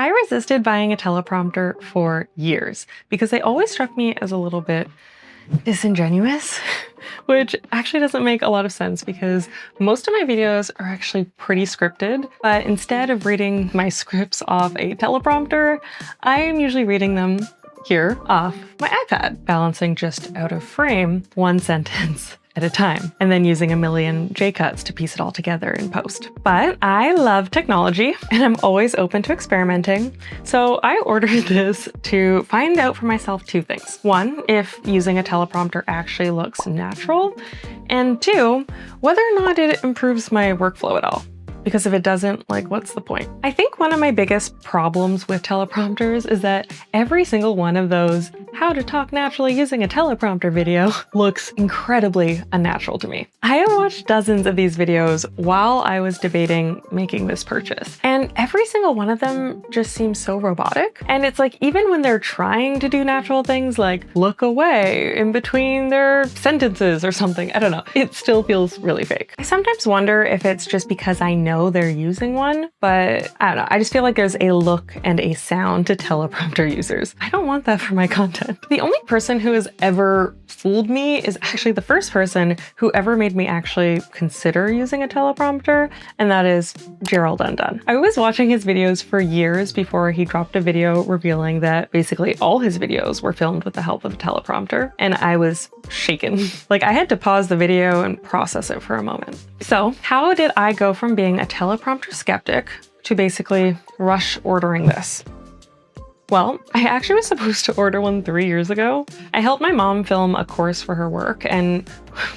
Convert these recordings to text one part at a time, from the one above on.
I resisted buying a teleprompter for years because they always struck me as a little bit disingenuous, which actually doesn't make a lot of sense because most of my videos are actually pretty scripted, but instead of reading my scripts off a teleprompter, I am usually reading them here off my iPad, balancing just out of frame one sentence at a time, and then using a million J-cuts to piece it all together in post. But I love technology and I'm always open to experimenting. So I ordered this to find out for myself two things. One, if using a teleprompter actually looks natural, and two, whether or not it improves my workflow at all. Because if it doesn't, like, what's the point? I think one of my biggest problems with teleprompters is that every single one of those how to talk naturally using a teleprompter video looks incredibly unnatural to me. I have watched dozens of these videos while I was debating making this purchase, and every single one of them just seems so robotic. And it's like, even when they're trying to do natural things like look away in between their sentences or something, I don't know, it still feels really fake. I sometimes wonder if it's just because I know they're using one, but I don't know. I just feel like there's a look and a sound to teleprompter users. I don't want that for my content. The only person who has ever fooled me is actually the first person who ever made me actually consider using a teleprompter, and that is Gerald Undone. I was watching his videos for years before he dropped a video revealing that basically all his videos were filmed with the help of a teleprompter, and I was shaken. Like, I had to pause the video and process it for a moment. So how did I go from being a teleprompter skeptic to basically rush ordering this? Well, I actually was supposed to order one 3 years ago. I helped my mom film a course for her work, and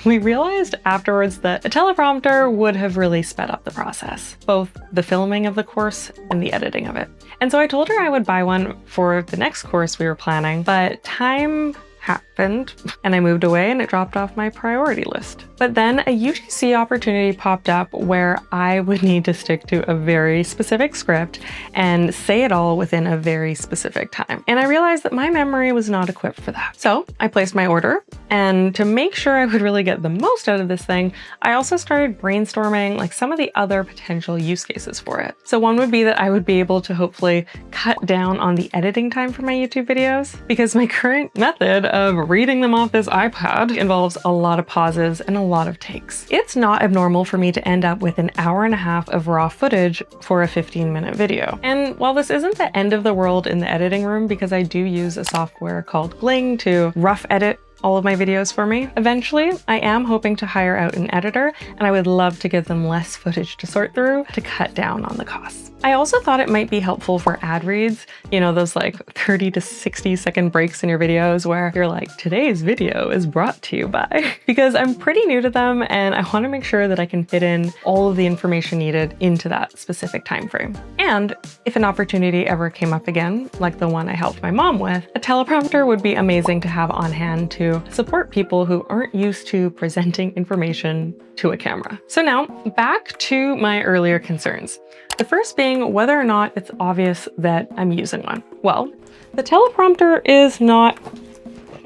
we realized afterwards that a teleprompter would have really sped up the process, both the filming of the course and the editing of it. And so I told her I would buy one for the next course we were planning, but time happened and I moved away and it dropped off my priority list. But then a UGC opportunity popped up where I would need to stick to a very specific script and say it all within a very specific time. And I realized that my memory was not equipped for that. So I placed my order, and to make sure I would really get the most out of this thing, I also started brainstorming like some of the other potential use cases for it. So one would be that I would be able to hopefully cut down on the editing time for my YouTube videos, because my current method of reading them off this iPad involves a lot of pauses and a lot of takes. It's not abnormal for me to end up with an hour and a half of raw footage for a 15-minute video. And while this isn't the end of the world in the editing room, because I do use a software called Gling to rough edit all of my videos for me, eventually I am hoping to hire out an editor, and I would love to give them less footage to sort through to cut down on the costs. I also thought it might be helpful for ad reads, you know, those like 30 to 60 second breaks in your videos where you're like, today's video is brought to you by, because I'm pretty new to them and I want to make sure that I can fit in all of the information needed into that specific time frame. And if an opportunity ever came up again, like the one I helped my mom with, a teleprompter would be amazing to have on hand to support people who aren't used to presenting information to a camera. So now back to my earlier concerns. The first being whether or not it's obvious that I'm using one. Well, the teleprompter is not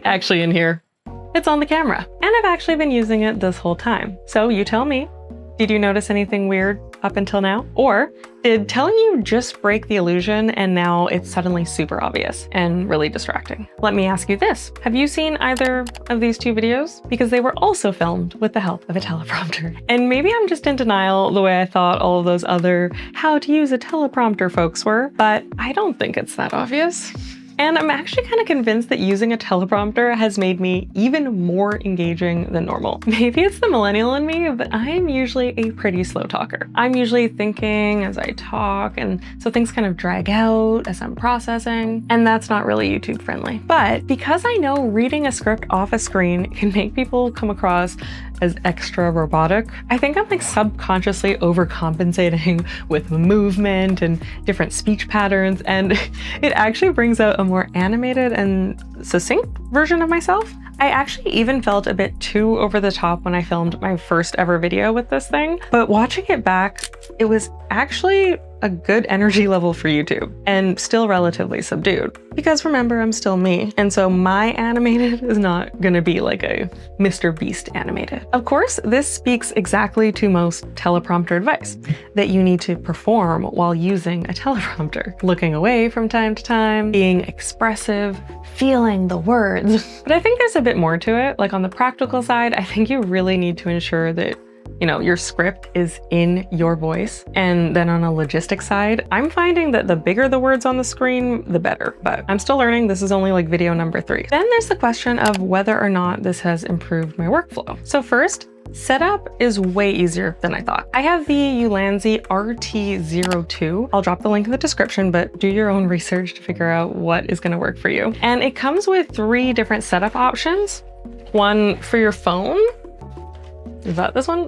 actually in here. It's on the camera. And I've actually been using it this whole time. So you tell me, did you notice anything weird up until now? Or did telling you just break the illusion and now it's suddenly super obvious and really distracting? Let me ask you this. Have you seen either of these two videos? Because they were also filmed with the help of a teleprompter. And maybe I'm just in denial the way I thought all of those other how to use a teleprompter folks were, but I don't think it's that obvious. And I'm actually kind of convinced that using a teleprompter has made me even more engaging than normal. Maybe it's the millennial in me, but I'm usually a pretty slow talker. I'm usually thinking as I talk, and so things kind of drag out as I'm processing, and that's not really YouTube friendly. But because I know reading a script off a screen can make people come across as extra robotic, I think I'm like subconsciously overcompensating with movement and different speech patterns, and it actually brings out a more animated and succinct version of myself. I actually even felt a bit too over the top when I filmed my first ever video with this thing, but watching it back, it was actually a good energy level for YouTube and still relatively subdued. Because remember, I'm still me, and so my animated is not gonna be like a Mr. Beast animated. Of course, this speaks exactly to most teleprompter advice, that you need to perform while using a teleprompter. Looking away from time to time, being expressive, feeling the words. But I think there's a bit more to it. Like on the practical side, I think you really need to ensure that your script is in your voice. And then on a logistics side, I'm finding that the bigger the words on the screen, the better. But I'm still learning. This is only like video number 3. Then there's the question of whether or not this has improved my workflow. So first, setup is way easier than I thought. I have the Ulanzi RT02. I'll drop the link in the description, but do your own research to figure out what is gonna work for you. And it comes with 3 different setup options. One for your phone. Is that this one?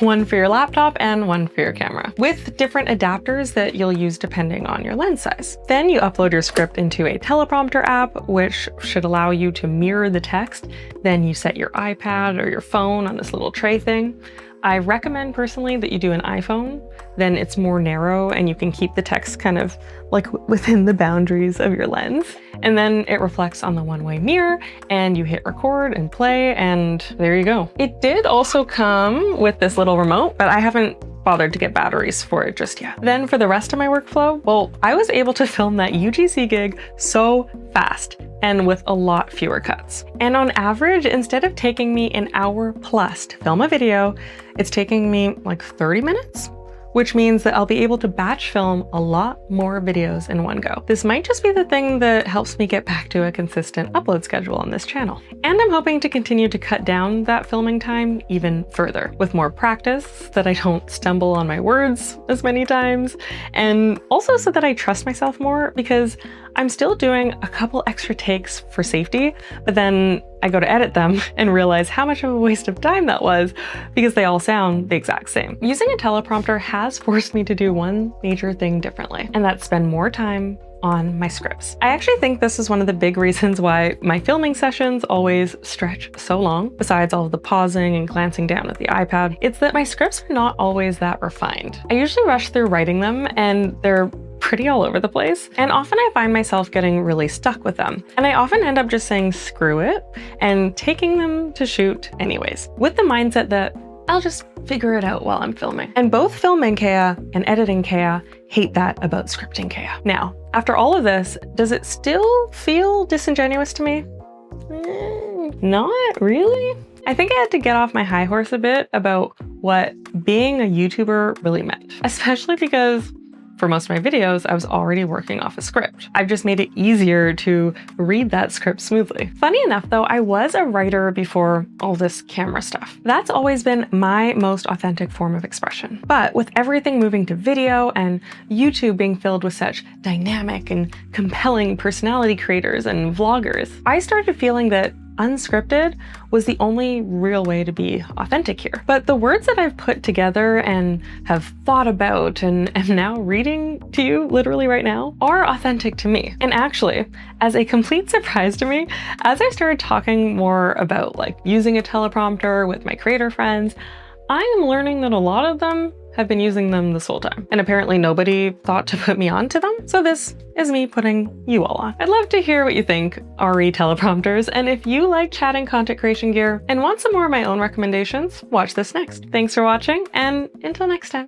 One for your laptop and one for your camera, with different adapters that you'll use depending on your lens size. Then you upload your script into a teleprompter app, which should allow you to mirror the text. Then you set your iPad or your phone on this little tray thing. I recommend personally that you do an iPhone, then it's more narrow and you can keep the text kind of like within the boundaries of your lens. And then it reflects on the one-way mirror and you hit record and play and there you go. It did also come with this little remote, but I haven't bothered to get batteries for it just yet. Then for the rest of my workflow, well, I was able to film that UGC gig so fast and with a lot fewer cuts. And on average, instead of taking me an hour plus to film a video, it's taking me like 30 minutes, which means that I'll be able to batch film a lot more videos in one go. This might just be the thing that helps me get back to a consistent upload schedule on this channel. And I'm hoping to continue to cut down that filming time even further with more practice, that I don't stumble on my words as many times, and also so that I trust myself more, because I'm still doing a couple extra takes for safety, but then I go to edit them and realize how much of a waste of time that was because they all sound the exact same. Using a teleprompter has forced me to do one major thing differently, and that's spend more time on my scripts. I actually think this is one of the big reasons why my filming sessions always stretch so long, besides all of the pausing and glancing down at the iPad. It's that my scripts are not always that refined. I usually rush through writing them and they're pretty all over the place. And often I find myself getting really stuck with them. And I often end up just saying screw it and taking them to shoot anyways, with the mindset that I'll just figure it out while I'm filming. And both filming Kea and editing Kea hate that about scripting Kea. Now, after all of this, does it still feel disingenuous to me? Not really. I think I had to get off my high horse a bit about what being a YouTuber really meant, especially because for most of my videos, I was already working off a script. I've just made it easier to read that script smoothly. Funny enough though, I was a writer before all this camera stuff. That's always been my most authentic form of expression. But with everything moving to video and YouTube being filled with such dynamic and compelling personality creators and vloggers, I started feeling that unscripted was the only real way to be authentic here. But the words that I've put together and have thought about and am now reading to you literally right now are authentic to me. And actually, as a complete surprise to me, as I started talking more about like using a teleprompter with my creator friends, I am learning that a lot of them have been using them this whole time. And apparently nobody thought to put me onto them. So this is me putting you all on. I'd love to hear what you think, RE teleprompters. And if you like chatting content creation gear and want some more of my own recommendations, watch this next. Thanks for watching, and until next time.